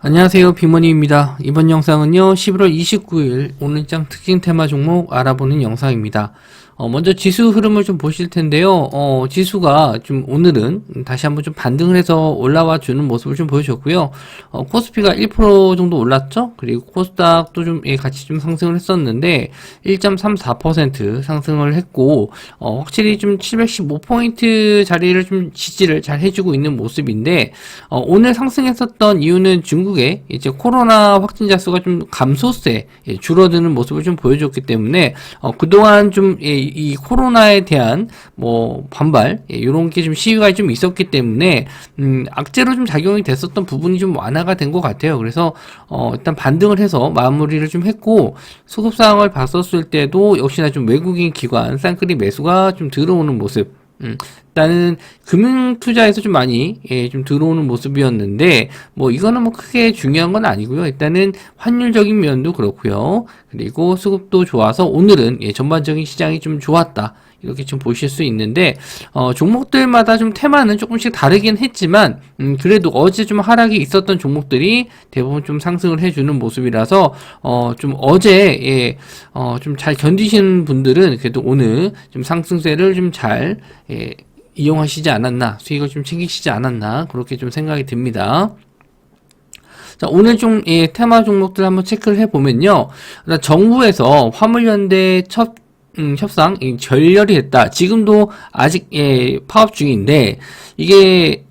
안녕하세요, 비머니입니다. 이번 영상은요 11월 29일 오늘장 특징 테마 종목 알아보는 영상입니다. 먼저 지수 흐름을 좀 보실 텐데요. 지수가 좀 오늘은 다시 한번 좀 반등을 해서 올라와 주는 모습을 좀 보여줬고요. 코스피가 1% 정도 올랐죠. 그리고 코스닥도 좀 같이 좀 상승을 했었는데 1.34% 상승을 했고 확실히 좀 715포인트 자리를 좀 지지를 잘 해주고 있는 모습인데 오늘 상승했었던 이유는 중국의 이제 코로나 확진자 수가 좀 감소세 줄어드는 모습을 좀 보여줬기 때문에 그동안 좀 이 코로나에 대한 뭐 반발 이런 게 좀 시위가 좀 있었기 때문에 악재로 좀 작용이 됐었던 부분이 좀 완화가 된 것 같아요. 그래서 일단 반등을 해서 마무리를 좀 했고 수급 상황을 봤었을 때도 역시나 좀 외국인 기관 쌍끌이 매수가 좀 들어오는 모습. 일단은 금융 투자에서 좀 많이 좀 들어오는 모습이었는데 뭐 이거는 뭐 크게 중요한 건 아니고요. 일단은 환율적인 면도 그렇고요. 그리고 수급도 좋아서 오늘은 전반적인 시장이 좀 좋았다. 이렇게 좀 보실 수 있는데 종목들마다 좀 테마는 조금씩 다르긴 했지만 그래도 어제 좀 하락이 있었던 종목들이 대부분 좀 상승을 해주는 모습이라서 좀 어제 좀 잘 견디시는 분들은 그래도 오늘 좀 상승세를 좀 잘 이용하시지 않았나, 수익을 좀 챙기시지 않았나 그렇게 좀 생각이 듭니다. 자, 오늘 좀 테마 종목들 한번 체크를 해보면요. 정부에서 화물연대 첫 협상 결렬이 됐다. 지금도 아직 파업 중인데 이게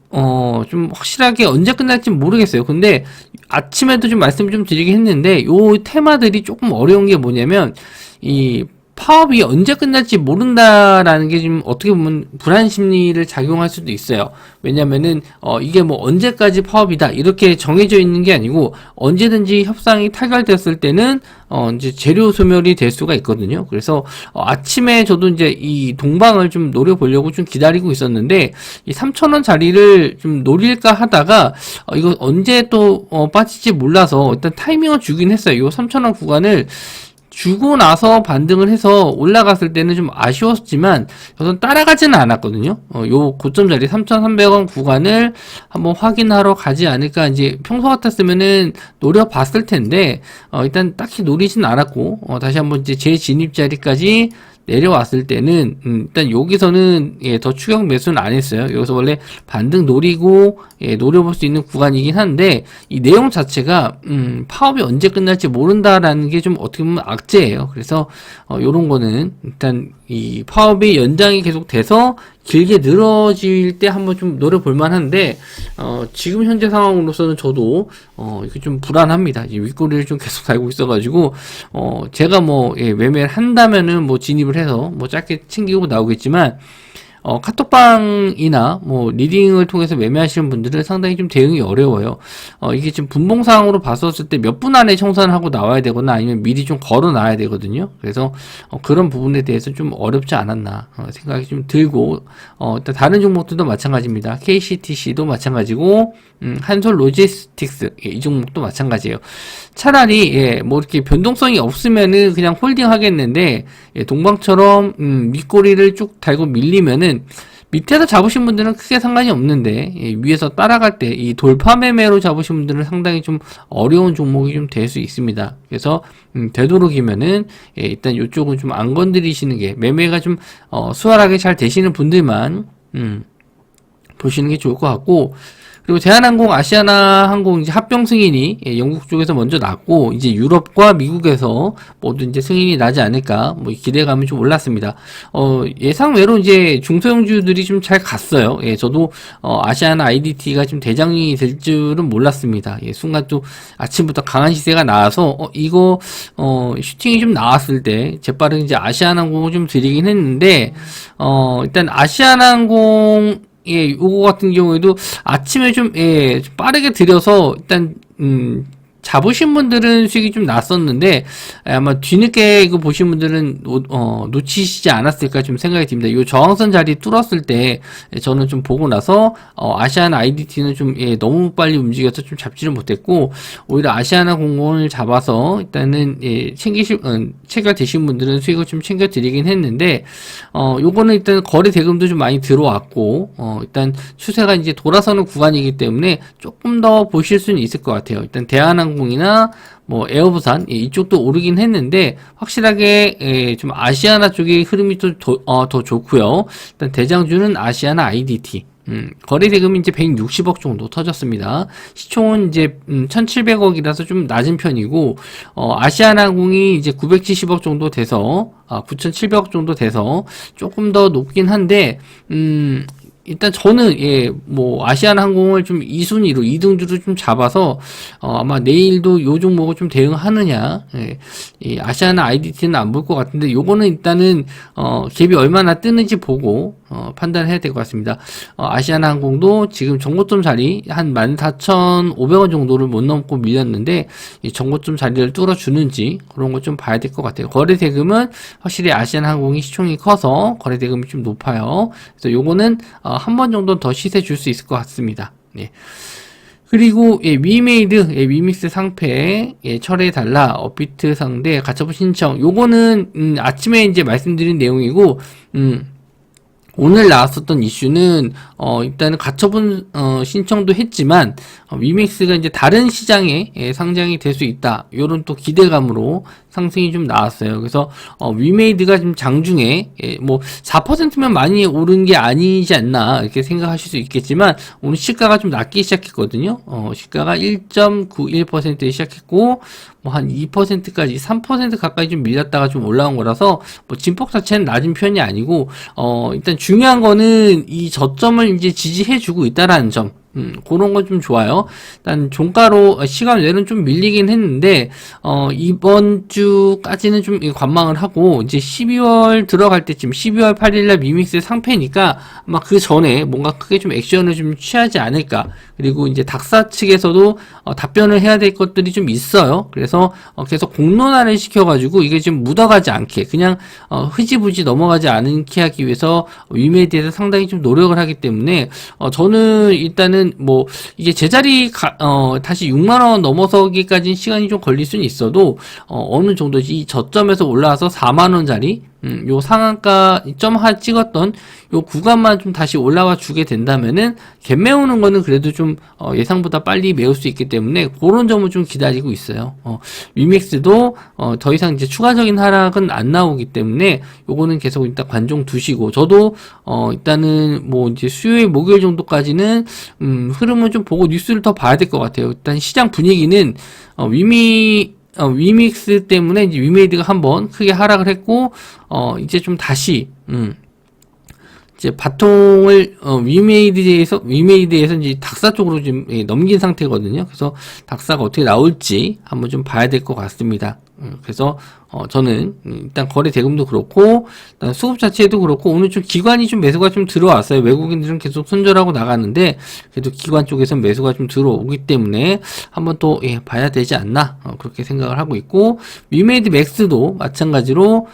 좀 확실하게 언제 끝날지 모르겠어요. 근데 아침에도 좀 말씀 좀 드리긴 했는데 요 테마들이 조금 어려운 게 뭐냐면 이 파업이 언제 끝날지 모른다라는 게 좀 어떻게 보면 불안 심리를 작용할 수도 있어요. 왜냐면은 이게 뭐 언제까지 파업이다 이렇게 정해져 있는 게 아니고 언제든지 협상이 타결됐을 때는 이제 재료 소멸이 될 수가 있거든요. 그래서 아침에 저도 이제 이 동방을 좀 노려보려고 좀 기다리고 있었는데 이 3,000원 자리를 좀 노릴까 하다가 이거 언제 또 빠질지 몰라서 일단 타이밍을 주긴 했어요. 이 3,000원 구간을 주고 나서 반등을 해서 올라갔을 때는 좀 아쉬웠지만 저는 따라가지는 않았거든요. 요 고점 자리 3,300원 구간을 한번 확인하러 가지 않을까. 이제 평소 같았으면은 노려봤을 텐데 일단 딱히 노리진 않았고 다시 한번 이제 재진입 자리까지 내려왔을 때는 일단 여기서는 더 추격 매수는 안 했어요. 여기서 원래 반등 노리고 노려볼 수 있는 구간이긴 한데 이 내용 자체가 파업이 언제 끝날지 모른다라는 게 좀 어떻게 보면 악재예요. 그래서 요런 거는 일단 이 파업이 연장이 계속 돼서 길게 늘어질 때 한번 좀 노려볼 만한데 지금 현재 상황으로서는 저도 이게 좀 불안합니다. 이 윗꼬리를 좀 계속 달고 있어가지고 제가 뭐 매매를 한다면은 뭐 진입을 해서 뭐 짧게 챙기고 나오겠지만 카톡방이나 뭐 리딩을 통해서 매매하시는 분들은 상당히 좀 대응이 어려워요. 이게 지금 분봉상으로 봤었을 때 몇 분 안에 청산을 하고 나와야 되거나 아니면 미리 좀 걸어 놔야 되거든요. 그래서 그런 부분에 대해서 좀 어렵지 않았나 생각이 좀 들고 일단 다른 종목들도 마찬가지입니다. KCTC도 마찬가지고 한솔 로지스틱스 이 종목도 마찬가지예요. 차라리 뭐 이렇게 변동성이 없으면은 그냥 홀딩 하겠는데 동방처럼 윗꼬리를 쭉 달고 밀리면은 밑에서 잡으신 분들은 크게 상관이 없는데 위에서 따라갈 때 이 돌파 매매로 잡으신 분들은 상당히 좀 어려운 종목이 좀 될 수 있습니다. 그래서 되도록이면은 일단 이쪽은 좀 안 건드리시는 게 매매가 좀 수월하게 잘 되시는 분들만 보시는 게 좋을 것 같고, 그리고 대한항공, 아시아나항공 이제 합병 승인이 영국 쪽에서 먼저 났고 이제 유럽과 미국에서 모두 이제 승인이 나지 않을까 뭐 기대감이 좀 올랐습니다. 예상외로 이제 중소형주들이 좀 잘 갔어요. 저도 아시아나 IDT가 좀 대장이 될 줄은 몰랐습니다. 순간 또 아침부터 강한 시세가 나와서 이거 슈팅이 좀 나왔을 때 재빠르게 이제 아시아나항공을 좀 드리긴 했는데 일단 아시아나항공 요거 같은 경우에도 아침에 좀 빠르게 들여서 일단 잡으신 분들은 수익이 좀 났었는데 아마 뒤늦게 이거 보신 분들은 놓치시지 않았을까 좀 생각이 듭니다. 이 저항선 자리 뚫었을 때 저는 좀 보고 나서 아시아나 IDT는 좀 너무 빨리 움직여서 좀 잡지를 못했고 오히려 아시아나 공공을 잡아서 일단은 체결되신 분들은 수익을 좀 챙겨드리긴 했는데 요거는 일단 거래 대금도 좀 많이 들어왔고 일단 추세가 이제 돌아서는 구간이기 때문에 조금 더 보실 수는 있을 것 같아요. 일단 대한항공이나 뭐 에어부산 이쪽도 오르긴 했는데 확실하게 좀 아시아나 쪽의 흐름이 더 좋고요. 일단 대장주는 아시아나 IDT. 거래 대금이 이제 160억 정도 터졌습니다. 시총은 이제 1,700억이라서 좀 낮은 편이고 아시아나항공이 이제 970억 정도 돼서 9,700억 정도 돼서 조금 더 높긴 한데 일단 저는 뭐 아시아나항공을 좀 2순위로 2등주로 좀 잡아서 아마 내일도 요 종목을 좀 대응하느냐 이 아시아나 IDT는 안 볼 것 같은데 요거는 일단은 갭이 얼마나 뜨는지 보고 판단해야 될 것 같습니다. 아시아나항공도 지금 정고점 자리 한 14,500원 정도를 못 넘고 밀렸는데 이 정고점 자리를 뚫어주는지 그런 거 좀 봐야 될 것 같아요. 거래 대금은 확실히 아시아나항공이 시총이 커서 거래 대금이 좀 높아요. 그래서 요거는 한 번 정도 더 시세 줄 수 있을 것 같습니다. 네. 그리고 위메이드, 위믹스 상패, 철회 달라, 업비트 상대, 가처분 신청. 요거는 아침에 이제 말씀드린 내용이고 오늘 나왔었던 이슈는 일단은 가처분 신청도 했지만 위믹스가 이제 다른 시장에 상장이 될 수 있다. 요런 또 기대감으로 상승이 좀 나왔어요. 그래서 위메이드가 지금 장중에 뭐 4%면 많이 오른 게 아니지 않나 이렇게 생각하실 수 있겠지만 오늘 시가가 좀 낮기 시작했거든요. 시가가 1.91%에 시작했고 뭐 한 2%까지 3% 가까이 좀 밀렸다가 좀 올라온 거라서 뭐 진폭 자체는 낮은 편이 아니고 일단 중요한 거는 이 저점을 이제 지지해주고 있다라는 점. 그런 건 좀 좋아요. 일단 종가로 시간 외로는 좀 밀리긴 했는데 이번 주까지는 좀 관망을 하고 이제 12월 들어갈 때쯤 12월 8일날 미믹스 상패니까 아마 그 전에 뭔가 크게 좀 액션을 좀 취하지 않을까. 그리고 이제 닥사 측에서도 답변을 해야 될 것들이 좀 있어요. 그래서 계속 공론화를 시켜가지고 이게 좀 묻어가지 않게 그냥 흐지부지 넘어가지 않게 하기 위해서 위메이드에서 상당히 좀 노력을 하기 때문에 저는 일단은 뭐 이게 제자리 다시 6만원 넘어서기까지는 시간이 좀 걸릴 수는 있어도 어느 정도 이 저점에서 올라와서 4만원짜리 요 상한가 점하 찍었던 요 구간만 좀 다시 올라와 주게 된다면은 갭 메우는 거는 그래도 좀 예상보다 빨리 메울 수 있기 때문에 그런 점을 좀 기다리고 있어요. 위믹스도 더 이상 이제 추가적인 하락은 안 나오기 때문에 요거는 계속 일단 관종 두시고 저도 일단은 뭐 이제 수요일 목요일 정도까지는 흐름을 좀 보고 뉴스를 더 봐야 될 것 같아요. 일단 시장 분위기는 위믹스 때문에 이제 위메이드가 한번 크게 하락을 했고 이제 좀 다시 이제 바통을 위메이드에서 이제 닥사 쪽으로 좀 넘긴 상태거든요. 그래서 닥사가 어떻게 나올지 한번 좀 봐야 될 것 같습니다. 그래서 저는 일단 거래 대금도 그렇고 일단 수급 자체도 그렇고 오늘 좀 기관이 좀 매수가 좀 들어왔어요. 외국인들은 계속 손절하고 나가는데 그래도 기관 쪽에서 매수가 좀 들어오기 때문에 한번 또 봐야 되지 않나 그렇게 생각을 하고 있고 위메이드 맥스도 마찬가지로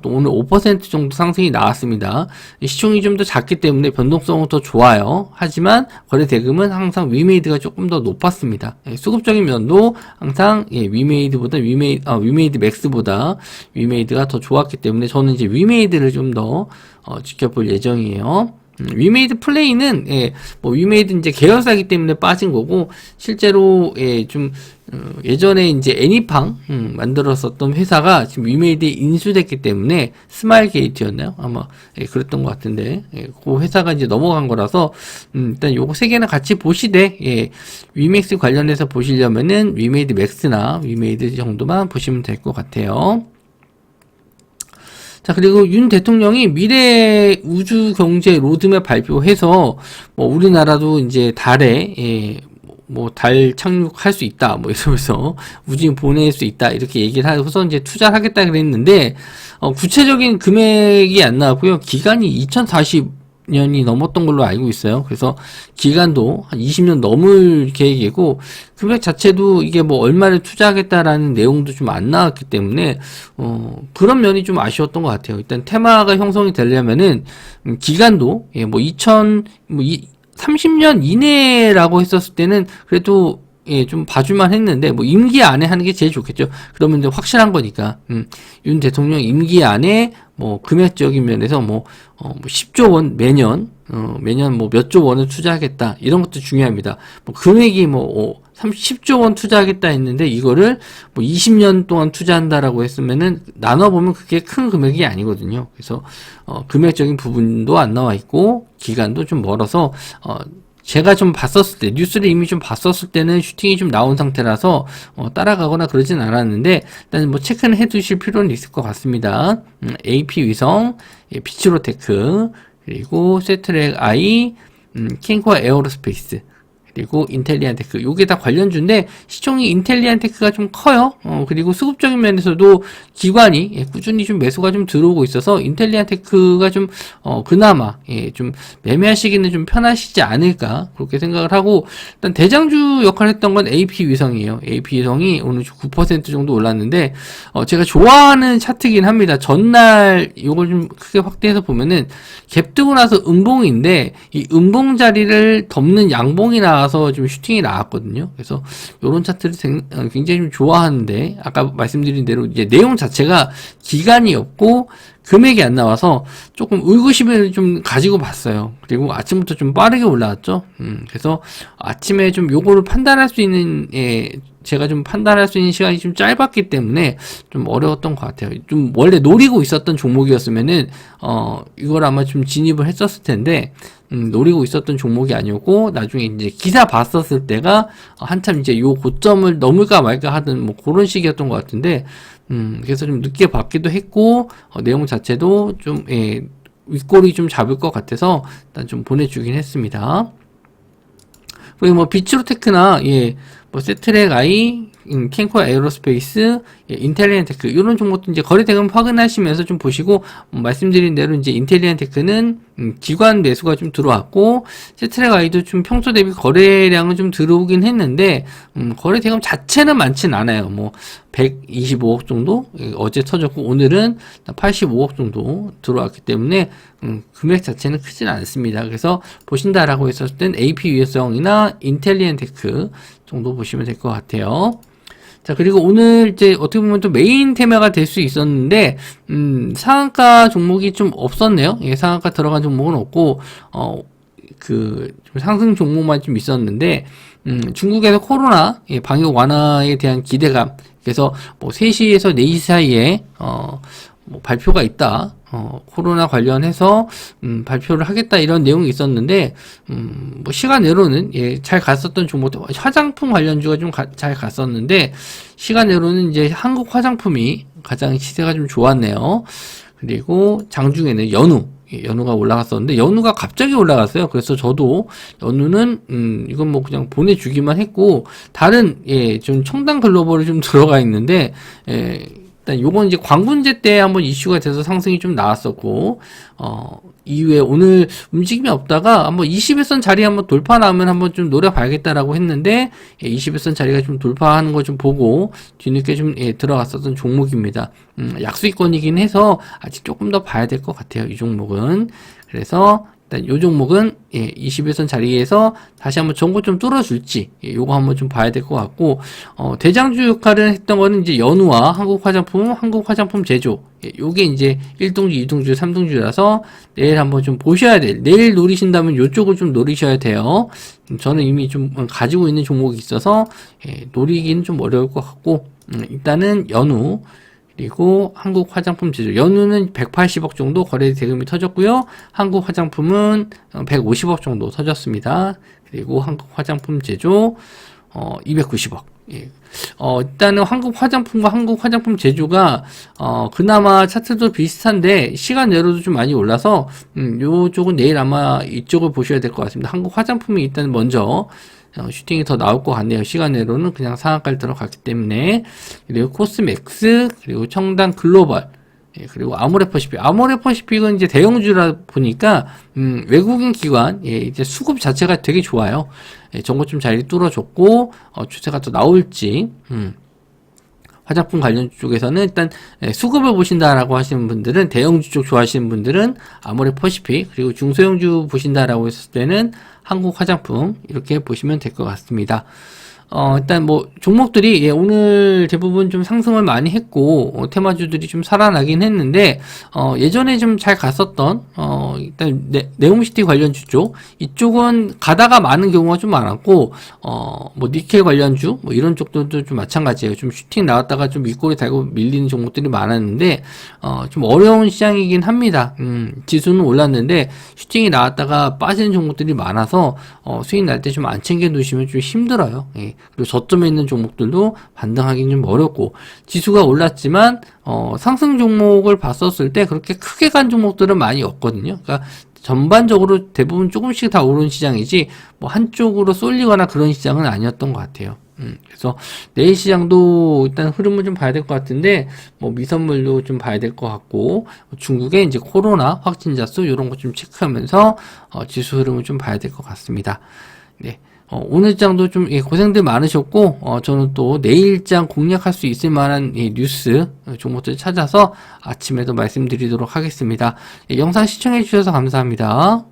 또 오늘 5% 정도 상승이 나왔습니다. 시총이 좀 더 작기 때문에 변동성은 더 좋아요. 하지만 거래 대금은 항상 위메이드가 조금 더 높았습니다. 수급적인 면도 항상 위메이드보다 위메이드 맥스보다 위메이드가 더 좋았기 때문에 저는 이제 위메이드를 좀 더 지켜볼 예정이에요. 위메이드 플레이는 뭐 위메이드 이제 계열사이기 때문에 빠진 거고 실제로 좀 예전에 이제 애니팡 만들었었던 회사가 지금 위메이드에 인수됐기 때문에 스마일 게이트였나요? 아마 그랬던 것 같은데 그 회사가 이제 넘어간 거라서 일단 요거 세 개는 같이 보시되 위맥스 관련해서 보시려면은 위메이드 맥스나 위메이드 정도만 보시면 될 것 같아요. 자, 그리고 윤 대통령이 미래 우주 경제 로드맵 발표해서 뭐 우리나라도 이제 달에 뭐 달 착륙할 수 있다 뭐 이러면서 우주인 보낼 수 있다 이렇게 얘기를 하고서 이제 투자를 하겠다 그랬는데 구체적인 금액이 안 나왔고요. 기간이 20년이 넘었던 걸로 알고 있어요. 그래서 기간도 한 20년 넘을 계획이고, 금액 자체도 이게 뭐 얼마를 투자하겠다라는 내용도 좀 안 나왔기 때문에, 그런 면이 좀 아쉬웠던 것 같아요. 일단 테마가 형성이 되려면은, 기간도, 예, 뭐 30년 이내라고 했었을 때는 그래도 예, 좀 봐줄만 했는데, 뭐, 임기 안에 하는 게 제일 좋겠죠. 그러면 이제 확실한 거니까, 윤 대통령 임기 안에, 뭐, 금액적인 면에서 뭐 10조 원 매년 뭐 몇 조 원을 투자하겠다. 이런 것도 중요합니다. 뭐, 금액이 뭐, 10조 원 투자하겠다 했는데, 이거를 뭐 20년 동안 투자한다라고 했으면은, 나눠보면 그게 큰 금액이 아니거든요. 그래서, 금액적인 부분도 안 나와 있고, 기간도 좀 멀어서, 제가 좀 봤었을 때, 뉴스를 이미 좀 봤었을 때는 슈팅이 좀 나온 상태라서, 따라가거나 그러진 않았는데, 일단 뭐 체크는 해 두실 필요는 있을 것 같습니다. AP 위성, 예, 비츠로테크, 그리고 세트랙 I, 킹코아 에어로스페이스, 그리고 인텔리안테크, 요게 다 관련주인데 시총이 인텔리안테크가 좀 커요. 그리고 수급적인 면에서도 기관이 예, 꾸준히 좀 매수가 좀 들어오고 있어서 인텔리안테크가 좀 그나마 예, 좀 매매하시기는 좀 편하시지 않을까 그렇게 생각을 하고, 일단 대장주 역할을 했던 건 AP 위성이에요. AP 위성이 오늘 9% 정도 올랐는데 제가 좋아하는 차트긴 합니다. 전날 요걸 좀 크게 확대해서 보면은 갭 뜨고 나서 음봉인데 이 음봉 자리를 덮는 양봉이 나와서 좀 슈팅이 나왔거든요. 그래서 요런 차트를 굉장히 좀 좋아하는데, 아까 말씀드린 대로 이제 내용 자체가 기간이 없고 금액이 안 나와서 조금 의구심을 좀 가지고 봤어요. 그리고 아침부터 좀 빠르게 올라왔죠. 그래서 아침에 좀 요거를 판단할 수 있는 제가 좀 판단할 수 있는 시간이 좀 짧았기 때문에 좀 어려웠던 것 같아요. 좀 원래 노리고 있었던 종목이었으면은 이걸 아마 좀 진입을 했었을 텐데, 노리고 있었던 종목이 아니었고, 나중에 이제 기사 봤었을 때가 한참 이제 요 고점을 넘을까 말까 하던 뭐 그런 시기였던 것 같은데, 그래서 좀 늦게 봤기도 했고, 내용 자체도 좀 윗꼬리 좀 잡을 것 같아서 일단 좀 보내주긴 했습니다. 그리고 뭐 비츠로테크나 뭐 세트랙 I, 캔코아 에어로스페이스, 인텔리안테크 이런 종목도 이제 거래 대금 확인하시면서 좀 보시고, 말씀드린 대로 이제 인텔리안테크는 기관 매수가 좀 들어왔고, 세트랙 I도 좀 평소 대비 거래량은 좀 들어오긴 했는데 거래 대금 자체는 많진 않아요. 뭐 125억 정도 어제 터졌고, 오늘은 85억 정도 들어왔기 때문에 금액 자체는 크진 않습니다. 그래서 보신다라고 했었을 땐 AP 유해성이나 인텔리안테크 정도 보시면 될 것 같아요. 자, 그리고 오늘 이제 어떻게 보면 또 메인 테마가 될 수 있었는데, 상한가 종목이 좀 없었네요. 예, 상한가 들어간 종목은 없고, 좀 상승 종목만 좀 있었는데, 중국에서 코로나 방역 완화에 대한 기대감, 그래서 뭐 3시에서 4시 사이에, 뭐 발표가 있다. 코로나 관련해서 발표를 하겠다 이런 내용이 있었는데, 뭐 시간외로는 잘 갔었던 종목들, 화장품 관련주가 좀 잘 갔었는데, 시간외로는 이제 한국 화장품이 가장 시세가 좀 좋았네요. 그리고 장중에는 연우가 올라갔었는데, 연우가 갑자기 올라갔어요. 그래서 저도 연우는 이건 뭐 그냥 보내주기만 했고, 다른 좀 청담 글로벌이 좀 들어가 있는데, 일단 요건 이제 광군제 때 한번 이슈가 돼서 상승이 좀 나왔었고, 이후에 오늘 움직임이 없다가 한번 21선 자리 한번 돌파 나오면 한번 좀 노려봐야겠다라고 했는데, 21선 자리가 좀 돌파하는 거 좀 보고 뒤늦게 좀 들어갔었던 종목입니다. 약수익권이긴 해서 아직 조금 더 봐야 될 것 같아요, 이 종목은. 그래서 일단 요 종목은 21선 자리에서 다시 한번 전고 좀 뚫어줄지 요거 한번 좀 봐야 될 것 같고, 대장주 역할을 했던 거는 이제 연우와 한국화장품 제조, 요게 이제 1등주, 2등주, 3등주라서 내일 한번 좀 보셔야 될, 내일 노리신다면 요쪽을 좀 노리셔야 돼요. 저는 이미 좀 가지고 있는 종목이 있어서 노리기는 좀 어려울 것 같고, 일단은 연우, 그리고 한국 화장품 제조, 연우는 180억 정도 거래 대금이 터졌고요. 한국 화장품은 150억 정도 터졌습니다. 그리고 한국 화장품 제조 290억. 일단은 한국 화장품과 한국 화장품 제조가 그나마 차트도 비슷한데 시간 내로도 좀 많이 올라서 요쪽은 내일 아마 이쪽을 보셔야 될 것 같습니다. 한국 화장품이 일단 먼저 슈팅이 더 나올 것 같네요. 시간으로는 그냥 상한가를 들어갔기 때문에. 그리고 코스맥스, 그리고 청담 글로벌, 예, 그리고 아모레퍼시픽은 이제 대형주라 보니까 외국인 기관 예, 이제 수급 자체가 되게 좋아요. 예, 정보 좀 잘 뚫어줬고 추세가 또 나올지 화장품 관련 쪽에서는 일단 수급을 보신다라고 하시는 분들은 대형주 쪽 좋아하시는 분들은 아모레퍼시픽 그리고 중소형주 보신다라고 했을 때는 한국 화장품 이렇게 보시면 될 것 같습니다. 일단 뭐 종목들이 예, 오늘 대부분 좀 상승을 많이 했고 테마주들이 좀 살아나긴 했는데 예전에 좀 잘 갔었던 일단 네옴시티 관련주 쪽 이쪽은 가다가 많은 경우가 좀 많았고 뭐 니켈 관련주 뭐 이런 쪽들도 좀 마찬가지예요. 좀 슈팅 나왔다가 좀 윗골이 달고 밀리는 종목들이 많았는데 좀 어려운 시장이긴 합니다. 지수는 올랐는데 슈팅이 나왔다가 빠지는 종목들이 많아서 수익 날 때 좀 안 챙겨 두시면 좀 힘들어요. 예. 그리고 저점에 있는 종목들도 반등하기는 좀 어렵고 지수가 올랐지만 상승 종목을 봤었을 때 그렇게 크게 간 종목들은 많이 없거든요. 그러니까 전반적으로 대부분 조금씩 다 오른 시장이지 뭐 한쪽으로 쏠리거나 그런 시장은 아니었던 것 같아요. 그래서 내일 시장도 일단 흐름을 좀 봐야 될 것 같은데 뭐 미선물도 좀 봐야 될 것 같고 중국의 이제 코로나 확진자 수 이런 거 좀 체크하면서 지수 흐름을 좀 봐야 될 것 같습니다. 네. 오늘 장도 좀 고생들 많으셨고 저는 또 내일장 공략할 수 있을 만한 뉴스 종목들 찾아서 아침에도 말씀드리도록 하겠습니다. 영상 시청해 주셔서 감사합니다.